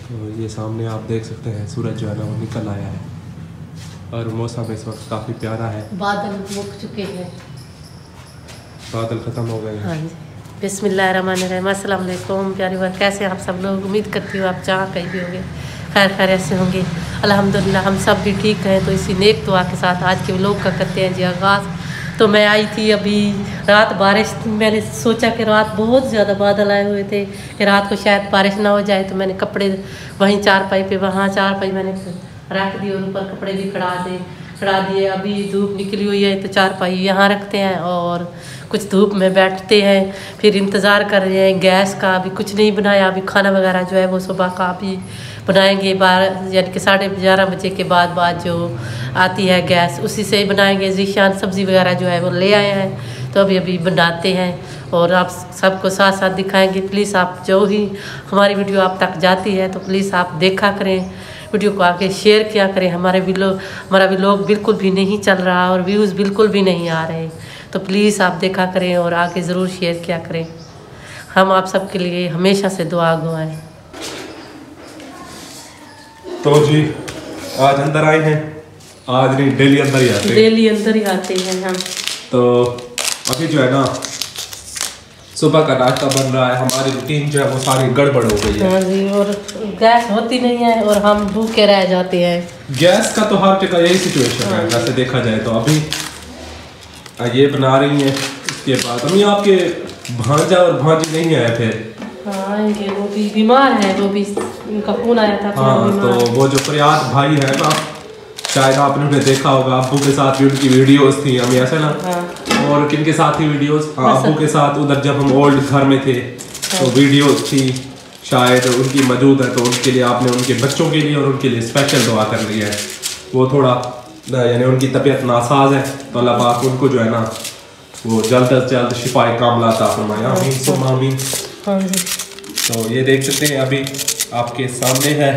तो ये सामने आप देख सकते हैं सूरज जो है ना वो निकल आया है और मौसम इस वक्त काफ़ी प्यारा है। बादल रुक चुके हैं, बादल ख़त्म हो गए हैं। हाँ जी। बिस्मिल्लाहिर्रहमानिर्रहीम। अस्सलाम वालेकुम प्यारे बात, कैसे हैं आप सब लोग? उम्मीद करती हूँ आप जहाँ कहीं भी होंगे खैर खैरियत से होंगे। अल्हम्दुलिल्लाह हम सब भी ठीक हैं। तो इसी नेक दुआ के साथ आज के व्लॉग का करते हैं जी आगाज़। तो मैं आई थी अभी रात, बारिश, मैंने सोचा कि रात बहुत ज़्यादा बादल आए हुए थे कि रात को शायद बारिश ना हो जाए, तो मैंने कपड़े वहीं चारपाई पे, वहाँ चारपाई मैंने रख दी और ऊपर कपड़े भी खड़ा दिए। अभी धूप निकली हुई है तो चारपाई यहाँ रखते हैं और कुछ धूप में बैठते हैं। फिर इंतज़ार कर रहे हैं गैस का। अभी कुछ नहीं बनाया, अभी खाना वगैरह जो है वो सुबह का अभी बनाएंगे 12 यानी कि 11:30 बजे के बाद जो आती है गैस उसी से ही बनाएंगे। ज़ीशान सब्ज़ी वगैरह जो है वो ले आए हैं तो अभी बनाते हैं और आप सबको साथ साथ दिखाएंगे। प्लीज़ आप जो ही हमारी वीडियो आप तक जाती है तो प्लीज़ आप देखा करें, वीडियो को आके शेयर किया करें। हमारा व्लॉग बिल्कुल भी नहीं चल रहा और व्यूज़ बिल्कुल भी नहीं आ रहे, तो प्लीज़ आप देखा करें और आके ज़रूर शेयर किया करें। हम आप सबके लिए हमेशा से दुआ गवाएं। तो जी आज अंदर आए हैं, आज नहीं डेली अंदर ही आते हैं। डेली अंदर ही आते हैं हम। तो अभी जो है ना सुबह का नाश्ता बन रहा है, हमारी रूटीन जो है वो सारी गड़बड़ हो गई है। हाँ जी, और गैस होती नहीं है और हम भूखे रह जाते हैं। गैस का तो हर जगह यही सिचुएशन है वैसे देखा जाए तो। अभी ये बना रही हैं, इसके बाद अभी आपके भांजा और भांजी नहीं आए फिर। हाँ ये वो भी बीमार है, वो भी उनका फोन आया था। हाँ तो वो जो फरियाद भाई है ना, शायद आपने उन्हें देखा होगा, अब्बू के साथ भी उनकी वीडियोस थी हम ऐसे ना। हाँ। और किन के साथ थी वीडियोस? अब्बू के साथ उधर जब हम ओल्ड घर में थे तो वीडियोस थी, शायद उनकी मौजूद है। तो उनके लिए आपने उनके बच्चों के लिए और उनके लिए स्पेशल दुआ कर रही है। वो थोड़ा यानी उनकी तबीयत नासाज है तो अल्लाह पाक उनको जो है ना वो जल्द से जल्द शिफाए कामला अता फरमाए, आमीन आमीन। तो ये देख सकते हैं अभी आपके सामने है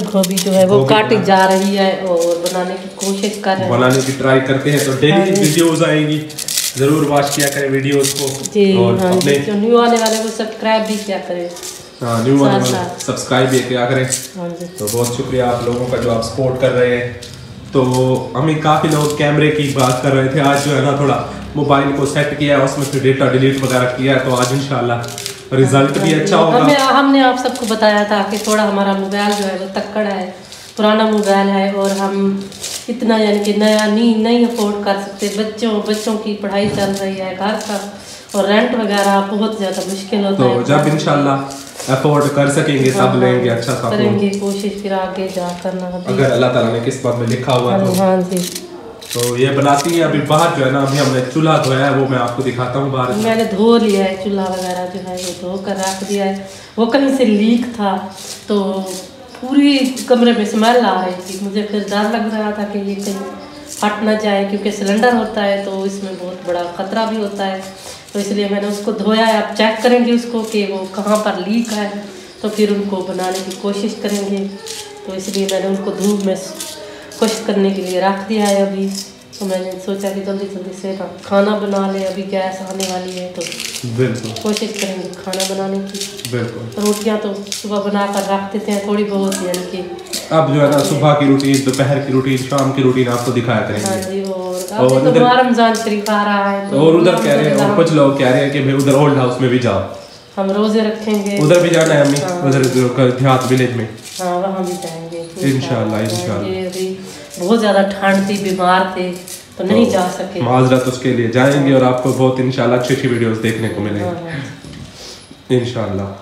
गोभी जो है वो काटी जा रही है और बनाने की कोशिश कर रहे हैं, बनाने की ट्राई करते हैं। तो डेली वीडियोस आएंगी, जरूर वॉच किया करें वीडियोस को जी। और हाँ, अपने जो न्यू आने वाले को सब्सक्राइब भी किया करें। हाँ न्यू आने वाले सब्सक्राइब भी किया करें। तो बहुत शुक्रिया आप लोगों का जो आप सपोर्ट कर रहे हैं। तो हमें काफ़ी लोग कैमरे की बात कर रहे थे, आज जो है ना थोड़ा मोबाइल को सेट किया है, उसमें फिर डेटा डिलीट वगैरह किया है, तो आज इंशाल्लाह रिजल्ट भी अच्छा होगा। हमने आप सबको बताया था कि थोड़ा हमारा मोबाइल जो है वो तक्कड़ है, पुराना मोबाइल है और हम इतना यानी कि नया नहीं अफोर्ड कर सकते। बच्चों की पढ़ाई चल रही है, घर का और रेंट वगैरह बहुत ज़्यादा मुश्किल होता है। तो जब इंशाल्लाह अफोर्ड कर सकेंगे तब लेंगे अच्छा सा, करेंगे कोशिश फिर आगे जा करना अगर अल्लाह ताला ने किस्मत में लिखा हुआ है। हाँ जी। तो ये बनाती है अभी बाहर जो है ना, अभी हमने चूल्हा धोया है वो मैं आपको दिखाता हूँ बाहर। मैंने धो लिया है चूल्हा वगैरह जो है वो धो कर रख दिया है। वो कहीं से लीक था तो पूरी कमरे में स्मेल आ रही थी, मुझे फिर डर लग रहा था कि ये कहीं फट ना जाए क्योंकि सिलेंडर होता है तो इसमें बहुत बड़ा ख़तरा भी होता है। तो इसलिए मैंने उसको धोया है। अब चेक करेंगे उसको कि वो कहाँ पर लीक है तो फिर उनको बनाने की कोशिश करेंगे। तो इसलिए मैंने उनको धूप में कोशिश करने के लिए रख दिया है अभी। तो मैंने सोचा कि जल्दी से खाना बना ले, अभी गैस आने वाली है तो बिल्कुल कोशिश करेंगे खाना बनाने की। बिल्कुल। तो रोटियाँ तो सुबह बना कर रख देते हैं थोड़ी बहुत, यानी कि अब जो है ना सुबह की रूटीन, दोपहर की रूटीन, शाम की रूटीन आपको दिखाया करेंगे। हाँ जी। और तो रमजान शरीफ आ रहा है तो और उधर कह रहे हैं, और कुछ लोग कह रहे हैं कि भाई उधर ओल्ड हाउस में भी जाओ, हम रोजे रखेंगे, उधर भी जाना है हमें। हाँ। उधर देहात विलेज में हाँ वहाँ भी जाएंगे इंशाल्लाह। ये अभी बहुत ज़्यादा ठंड थी, बीमार थे तो नहीं जा सके, माजरत उसके लिए जाएंगे और आपको बहुत इंशाल्लाह अच्छी वीडियोस देखने को मिलेंगी इंशाल्लाह।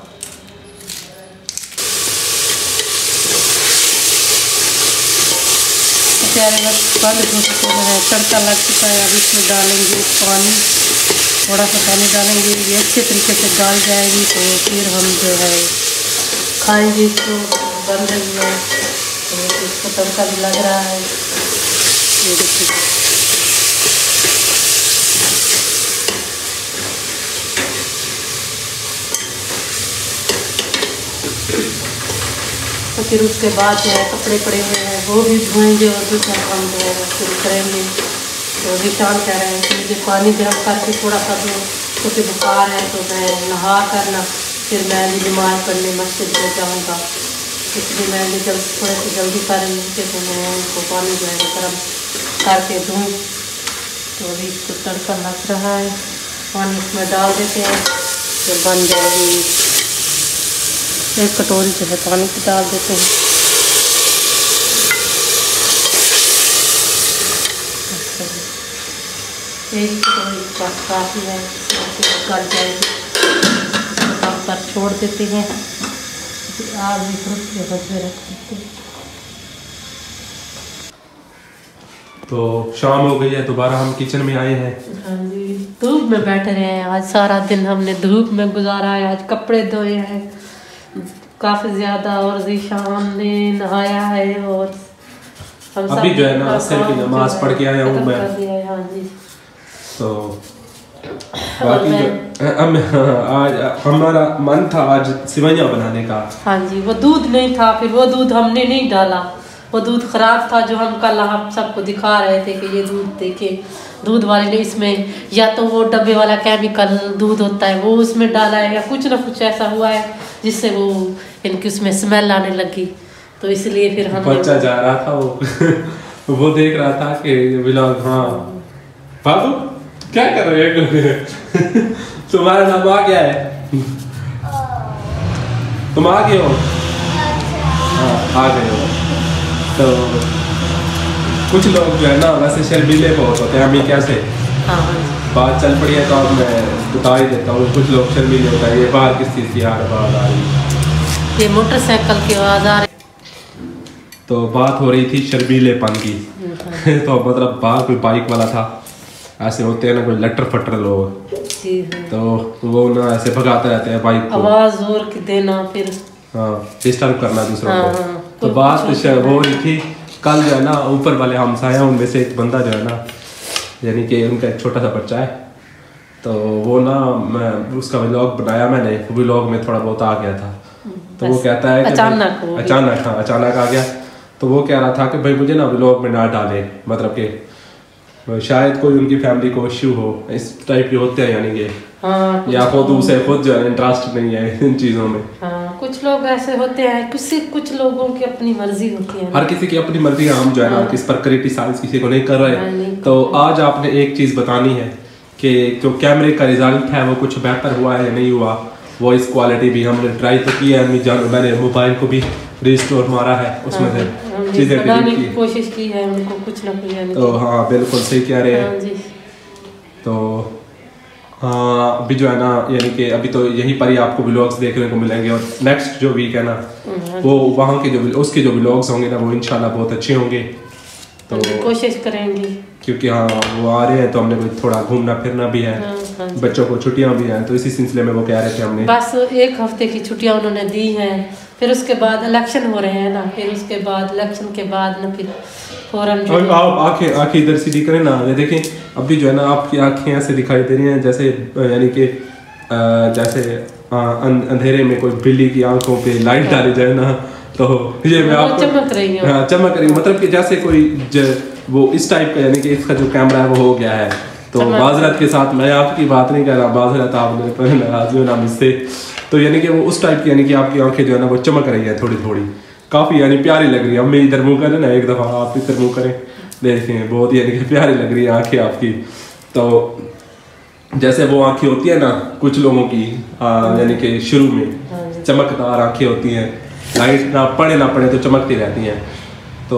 तड़का लग चुका है, अब इसमें डालेंगे पानी, थोड़ा सा पानी डालेंगे, ये अच्छे तरीके से डाल जाएगी तो फिर हम जो है खाएंगे इसको। बन रही है तो इसको तड़का भी लग रहा है, ये देखिए। तो फिर उसके बाद जो है कपड़े पड़े हुए हैं वो भी धोएंगे और दूसरा काम जो है शुरू करेंगे। तो निशान कह रहे हैं कि मुझे पानी गर्म करके थोड़ा सा दो, क्योंकि बुखार है तो मैं नहा कर ना फिर मैं भी बीमार पड़ने मस्जिद में जाऊँगा। इसलिए मैंने थोड़ा सी जल्दी कर रही हूँ कि उनको पानी जो है गर्म करके दूँ। तो अभी इसको तड़का लग रहा है, पानी इसमें डाल देते हैं तो बन जाएगी। एक कटोरी जो है पानी की डाल देते हैं। एक कटोरी काफ़ी है, गल जाएगी। कम पर छोड़ देते हैं, आग भी थोड़ी में रख देते हैं। तो शाम हो गई है, दोबारा हम किचन में आए हैं। हाँ जी, धूप में बैठे रहे हैं। आज सारा दिन हमने धूप में गुजारा है। आज कपड़े धोए हैं काफ़ी ज़्यादा, और जीशान ने नहाया है, और हम अभी जो है ना असर की नमाज पढ़ के आया हूँ मैं। हाँ जी। तो बाकी जो आज हमारा मन था आज सिवैयाँ बनाने का। हाँ जी, वो दूध नहीं था, फिर वो दूध हमने नहीं डाला। वो दूध खराब था जो हम कल आप सबको दिखा रहे थे कि ये दूध देखे, दूध वाले ने इसमें या तो वो डब्बे वाला केमिकल दूध होता है वो उसमें डाला है, या कुछ ना कुछ ऐसा हुआ है जिससे वो इनकी उसमें स्मेल आने लगी। तो इसलिए फिर हम बच्चा जा रहा था वो देख रहा था कि व्लॉग। हाँ बाबू क्या कर रहे हैं? तुम्हारा नाम आ गया है, तुम आ गए हो? हाँ आ गए हो। तो कुछ लोग जो है ना वैसे शर्मीले बहुत होते हैं, हमें कैसे बात चल पड़ी है तो अब मैं बता ही देता हूँ। कुछ लोग शर्मीले होते हैं। ये बाहर किस चीज़ की आवाज़ आ रही? ये मोटरसाइकिल की आवाज़ आ रही। तो बात हो रही थी शर्मीलेपन की। तो मतलब बाहर कोई बाइक वाला था, ऐसे होते हैं ना कोई लटर फटर लोग, तो वो ना ऐसे भगाते रहते हैं बाइक को, आवाज जोर की देना, फिर हाँ डिस्टर्ब करना दूसरों को। तो बात वो रही थी कल जो है ना ऊपर वाले हमसाया उनमें से एक बंदा जो है ना, यानी कि उनका एक छोटा सा बच्चा है, तो वो ना मैं उसका व्लॉग बनाया मैंने, व्लॉग में थोड़ा बहुत आ गया था। तो वो कहता है अचानक आ गया। तो वो कह रहा था कि भाई मुझे ना व्लॉग में ना डाले, मतलब कि शायद कोई उनकी फैमिली को इश्यू हो, इस टाइप के होते हैं, यानी कि या खुद उसे खुद जो है इंटरेस्ट नहीं है इन चीज़ों में। कुछ लोग ऐसे होते हैं, कुछ लोगों की अपनी मर्जी होती है, हर किसी की अपनी मर्जी है। हम जो है ना किस पर क्रिटिसाइज किसी को नहीं कर रहे। तो आज आपने एक चीज़ बतानी है कि जो कैमरे का रिजल्ट है वो कुछ बेहतर हुआ है या नहीं हुआ। वॉइस क्वालिटी भी हमने ट्राई तो किया है, मैंने मोबाइल को भी रिस्टोर मारा है, उसमें से चीज़ें बनाने की कोशिश की है उनको कुछ ना कुछ। तो हाँ बिल्कुल सही कह रहे हैं। तो हाँ अभी जो है ना यानी कि अभी तो यहीं पर ही आपको व्लॉग्स देखने को मिलेंगे, और नेक्स्ट जो वीक है ना वो वहाँ के जो उसके जो व्लॉग्स होंगे ना वो इंशाल्लाह बहुत अच्छे होंगे। तो कोशिश करेंगे, क्योंकि हाँ वो आ रहे हैं तो हमने थोड़ा घूमना फिरना भी है। बच्चों को छुट्टियाँ भी हैं, तो इसी सिलसिले में वो कह रहे थे हमने बस 1 हफ्ते की छुट्टियाँ उन्होंने दी हैं, फिर उसके बाद इलेक्शन हो रहे हैं ना, फिर उसके बाद इलेक्शन के बाद ना फिर फौरन आप आंखें इधर सीधी करें ना, ये देखें अभी जो है ना आपकी आंखें ऐसे दिखाई दे रही हैं जैसे यानी कि जैसे अंधेरे में कोई बिल्ली की आंखों पे लाइट डाली जाए ना, तो ये मैं आपको चमक रही हूँ, मतलब कि जैसे कोई वो इस टाइप का, यानी कि इसका जो कैमरा है वो हो गया है। तो माजरत के साथ मैं आपकी बात नहीं कर रहा, माजरत आपने नाराज हो ना मुझसे। तो यानी कि वो उस टाइप की, यानी कि आपकी आंखें जो है ना वो चमक रही है थोड़ी थोड़ी, काफ़ी यानी प्यारी लग रही है। हम इधर मुँह करें ना, एक दफ़ा आप इधर मुँह करें, देखें बहुत यानी कि प्यारी लग रही है आंखें आपकी। तो जैसे वो आंखें होती है ना कुछ लोगों की, यानी कि शुरू में चमकदार आंखें होती हैं, लाइट ना पड़े तो चमकती रहती हैं। तो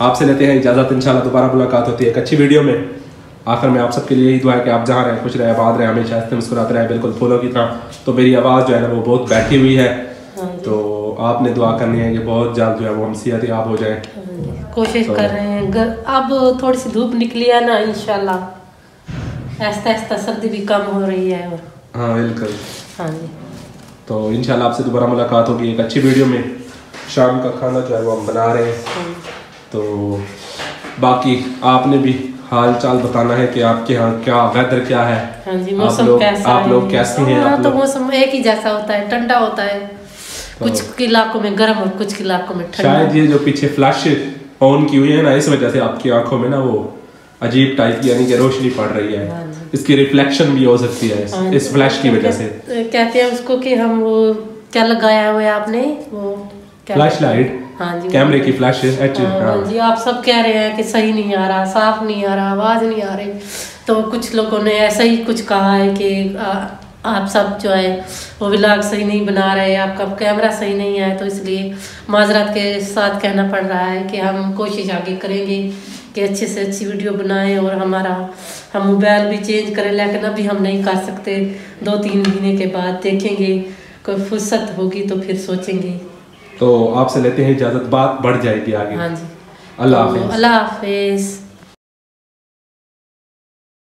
आपसे लेते हैं इजाज़त, इंशाल्लाह दोबारा मुलाकात होती है एक अच्छी वीडियो में। आखिर में आप सबके लिए यही दुआ है कि आप जहाँ रहें खुश रहें, आबाद रहें, हमेशा ऐसे मुस्कुराते रहें, बिल्कुल फूलों की तरह। तो मेरी आवाज़ जो है ना वो बहुत बैठी हुई है, तो आपने दुआ करनी है कि बहुत जल्द जो है वो हम सेहतयाब हो जाए। कोशिश कर रहे हैं। अब थोड़ी सी धूप निकली है ना, इंशाल्लाह आहिस्ता आहिस्ता सर्दी भी कम हो रही है। और हाँ बिल्कुल, हाँ जी, तो इंशाल्लाह आपसे दोबारा मुलाकात होगी एक अच्छी वीडियो में। शाम का खाना जो है वो हम बना रहे हैं, तो बाकी आपने भी हाल चाल बताना है कि आपके यहाँ क्या वेदर क्या है। हाँ जी, मौसम कैसा है, आप लोग कैसे हैं? हाँ, तो मौसम एक ही जैसा होता है, ठंडा होता है, तो कुछ इलाकों में गर्म और कुछ इलाकों में ठंडा। शायद ये जो पीछे फ्लैश ऑन की हुई है ना, इस वजह से आपकी आंखों में ना वो अजीब टाइप की यानी कि रोशनी पड़ रही है। इसकी रिफ्लेक्शन भी हो सकती है इस फ्लैश की वजह से। कहते हैं उसको कि हम वो क्या लगाया हुआ है आपने, वो फ्लैश लाइट, हाँ जी, कैमरे की फ्लैश हाँ जी। आप सब कह रहे हैं कि सही नहीं आ रहा, साफ नहीं आ रहा, आवाज़ नहीं आ रही। तो कुछ लोगों ने ऐसा ही कुछ कहा है कि आप सब जो है वो व्लॉग सही नहीं बना रहे, आपका कैमरा सही नहीं है। तो इसलिए माजरत के साथ कहना पड़ रहा है कि हम कोशिश आगे करेंगे कि अच्छे से अच्छी वीडियो बनाएं और हम मोबाइल भी चेंज करें, लेकिन अभी हम नहीं कर सकते। 2-3 महीने के बाद देखेंगे, कोई फुर्सत होगी तो फिर सोचेंगे। तो आपसे लेते हैं इजाज़त, बात बढ़ जाएगी आगे। हाँ जी, अल्लाह हाफिज़। अल्लाह हाफिज़।